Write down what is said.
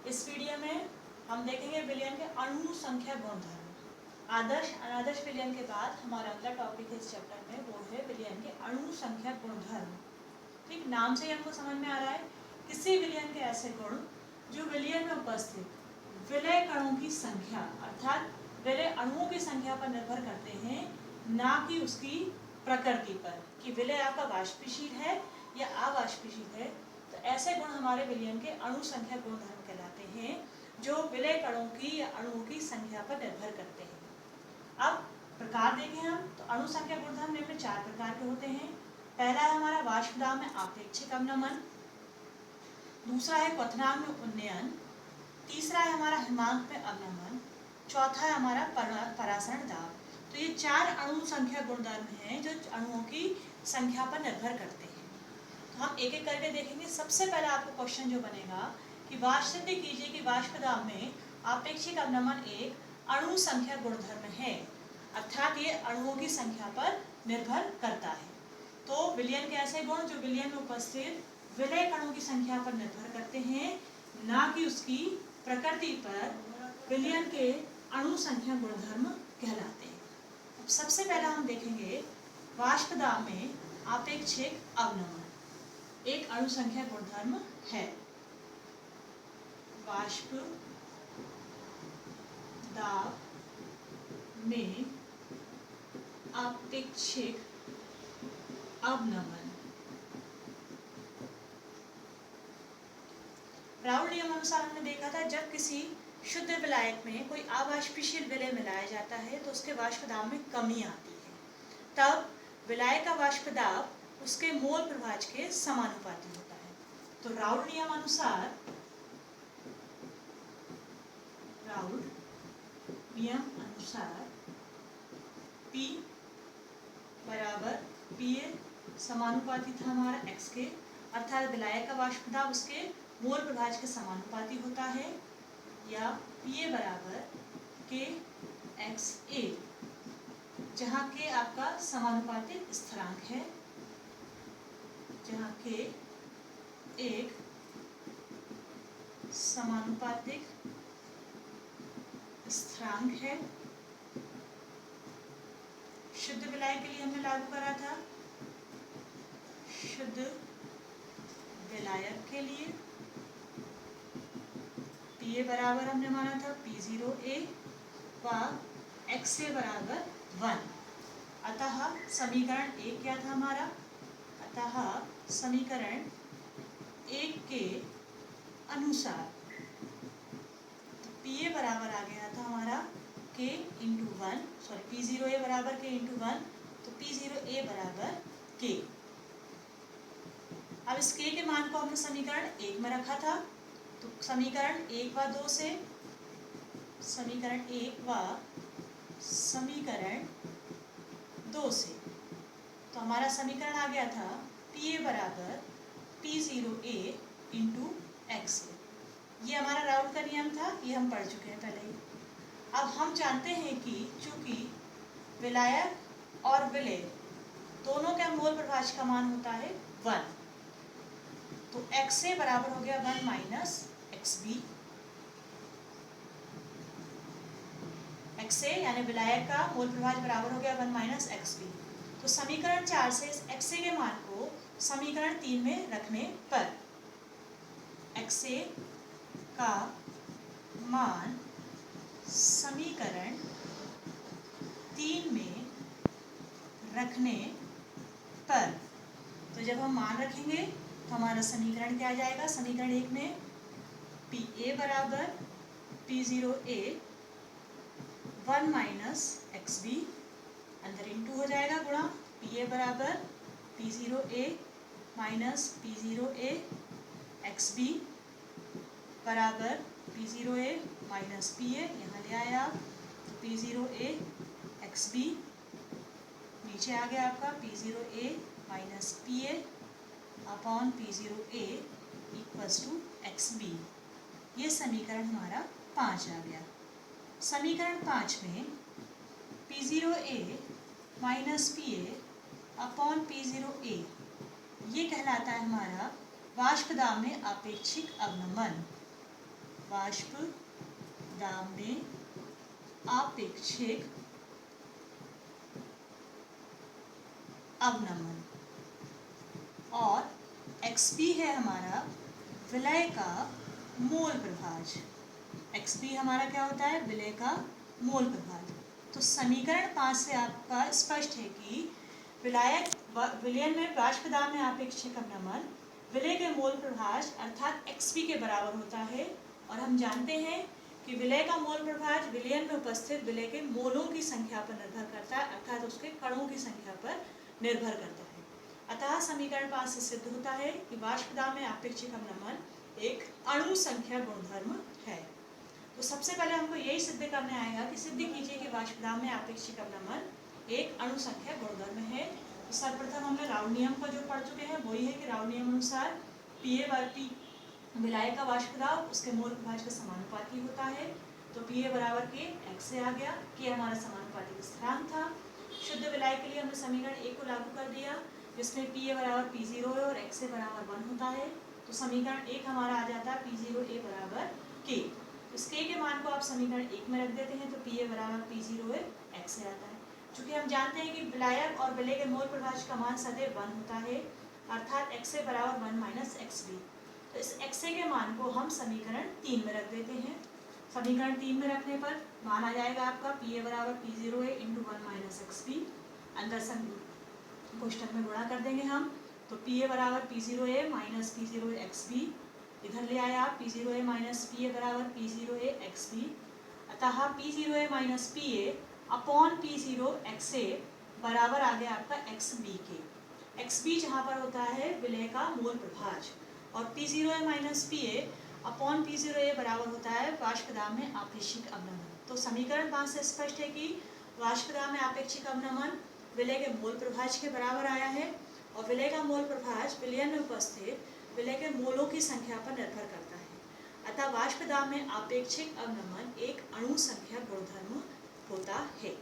इस वीडियो में हम देखेंगे विलयन के अणु संख्या गुणधर्म। आदर्श अनादर्श विलयन के बाद हमारा अगला टॉपिक है इस चैप्टर में, वो है विलयन के अणु संख्या गुणधर्म। ठीक, नाम से ही हमको समझ में आ रहा है किसी विलयन के ऐसे गुण जो विलयन में उपस्थित विलय कणों की संख्या अर्थात विलय अणुओं की संख्या पर निर्भर करते हैं, ना कि उसकी प्रकृति पर, कि विलय आपका वाष्पशील है या अवाष्पशील है। तो ऐसे गुण हमारे विलयन के अणु संख्या गुणधर्म कहलाते हैं, जो विलय कणों की या अणुओं की संख्या पर निर्भर करते हैं। अब प्रकार देखें हम तो अणु संख्या गुणधर्म निम्न 4 प्रकार के होते हैं। पहला है हमारा वाष्पदाब में आपेक्षिक अवनमन, दूसरा है क्वथनांक में उन्नयन, तीसरा है हमारा हिमांक में अवनमन, चौथा है हमारा परासरण दाब। तो ये 4 अणु संख्या गुणधर्म हैं जो अणुओं की संख्या पर निर्भर करते हैं। तो हम एक एक करके देखेंगे। सबसे पहले आपको क्वेश्चन जो बनेगा कि सिद्ध कीजिए कि वाष्पदाब में आपेक्षिक अवनमन एक अणु संख्या गुणधर्म है, अर्थात ये अणुओं की संख्या पर निर्भर करता है। तो विलयन के ऐसे गुण जो विलयन में उपस्थित विलय कणों की संख्या पर निर्भर करते हैं, ना कि उसकी प्रकृति पर, विलयन के अणु संख्या गुणधर्म कहलाते हैं। अब सबसे पहला हम देखेंगे वाष्पदाब में आपेक्षिक अवनमन एक अणु संख्या गुणधर्म है। वाष्पदाब में आपेक्षिक अवनमन राउल नियम अनुसार हमने देखा था, जब किसी शुद्ध विलायक में कोई अवाष्पशील विलय मिलाया जाता है तो उसके वाष्पदाब में कमी आती है। तब विलायक का वाष्पदाब उसके मोल प्रभाज के समानुपाती होता है। तो राउल नियम अनुसार P बराबर Pa समानुपाती था हमारा x के, अर्थात विलायक का वाष्पदाब उसके मोल प्रभाज के समानुपाती होता है, या Pa बराबर KXA, जहाँ K आपका समानुपातिक स्थिरांक है, जहाँ K एक समानुपातिक स्थिरांक है। शुद्ध विलायक के लिए हमने लागू करा था, शुद्ध विलायक के लिए Pa बराबर हमने माना था P0A व XA बराबर 1। अतः समीकरण 1 क्या था हमारा, अतः समीकरण 1 के अनुसार Pa बराबर आ गया था हमारा K इंटू 1, सॉरी P0A बराबर K इंटू 1, तो P0A बराबर K। अब इस K के मान को हमने समीकरण 1 में रखा था, तो समीकरण 1 व 2 से, समीकरण 1 व समीकरण 2 से, तो हमारा समीकरण आ गया था Pa बराबर P0A इंटू XA। ये हमारा राउल का नियम था, ये हम पढ़ चुके हैं पहले ही। अब हम जानते हैं कि चूंकि विलायक और विलय दोनों के मोल प्रभाज का मान होता है 1, तो XA बराबर हो गया 1 माइनस XB। XA यानी विलायक का मोल प्रभाज बराबर हो गया 1 माइनस XB। तो समीकरण 4 से इस XA के मान को समीकरण 3 में रखने पर XA का मान समीकरण 3 में रखने पर, तो जब हम मान रखेंगे तो हमारा समीकरण क्या आ जाएगा, समीकरण 1 में Pa बराबर P0A 1 माइनस XB, अंदर इंटू हो जाएगा गुणा Pa बराबर P0A माइनस P0A XB बराबर P0A माइनस Pa, यहाँ ले आए आप, तो P0A XB नीचे आ गया आपका P0A minus Pa upon P0A equals to XB। ये समीकरण हमारा 5 आ गया। समीकरण 5 में P0A minus Pa upon P0A ये कहलाता है हमारा वाष्पदाब में आपेक्षिक अवनमन। वाष्प दाब में आपेक्षिक अवनमन, और xp है हमारा विलय का मोल प्रभाज। xp हमारा क्या होता है? विलय का मोल प्रभाज। तो समीकरण 5 से आपका स्पष्ट है कि विलयन में वाष्प दाब में आपेक्षिक अवनमन विलय के मोल प्रभाज अर्थात xp के बराबर होता है। और हम जानते हैं कि विलय का मोल प्रभाज विलयन में उपस्थित विलय के मोलों की संख्या पर निर्भर करता है, अर्थात उसके कणों की संख्या पर निर्भर करता है। अतः समीकरण 5 से सिद्ध होता है कि वाष्प दाब में आपेक्षिक अवनमन एक अणु संख्या गुणधर्म है। तो सबसे पहले हमको यही सिद्ध करने आएगा कि सिद्ध कीजिए कि वाष्प दाब में आपेक्षिक अवनमन एक अणु संख्या गुणधर्म है। तो सर्वप्रथम हमने राउल नियम को जो पढ़ चुके हैं वही है कि राउल नियम अनुसार Pa/T विलाय का वाष्प दाब उसके मोल प्रभाज के समानुपाती होता है। तो Pa बराबर के x से आ गया, के हमारा समानुपाती स्थिरांक था। शुद्ध विलाय के लिए हमने समीकरण 1 को लागू कर दिया जिसमें Pa बराबर P0 है और x बराबर 1 होता है। तो समीकरण 1 हमारा आ जाता है P0A बराबर k। इस k के मान को आप समीकरण 1 में रख देते हैं तो Pa बराबर P0A x से आता है। चूँकि हम जानते हैं कि विलायक और विलय के मोल प्रभाज का मान सदैव 1 होता है, अर्थात x बराबर 1 माइनस xb। तो इस x के मान को हम समीकरण 3 में रख देते हैं। समीकरण 3 में रखने पर मान आ जाएगा आपका Pa बराबर P0A इंटू 1 माइनस xb। अंदर कोष्ठक में गुणा कर देंगे हम, तो Pa बराबर P0A माइनस P0A xb। इधर ले आया आप P0A माइनस Pa बराबर P0A xb। अतः P0A minus Pa upon P0 xa बराबर आ गया आपका xb के। xb जहाँ पर होता है विलय का मोल प्रभाज, और P0A minus Pa upon P0A बराबर होता है वाष्प दाब में आपेक्षिक अवनमन। तो समीकरण 5 से स्पष्ट है कि वाष्प दाब में आपेक्षिक अवनमन विलय के मोल प्रभाज के बराबर आया है, और विलय का मोल प्रभाज विलयन में उपस्थित विलय के मोलों की संख्या पर निर्भर करता है। अतः वाष्प दाब में आपेक्षिक अवनमन एक अणु संख्या गुणधर्म होता है।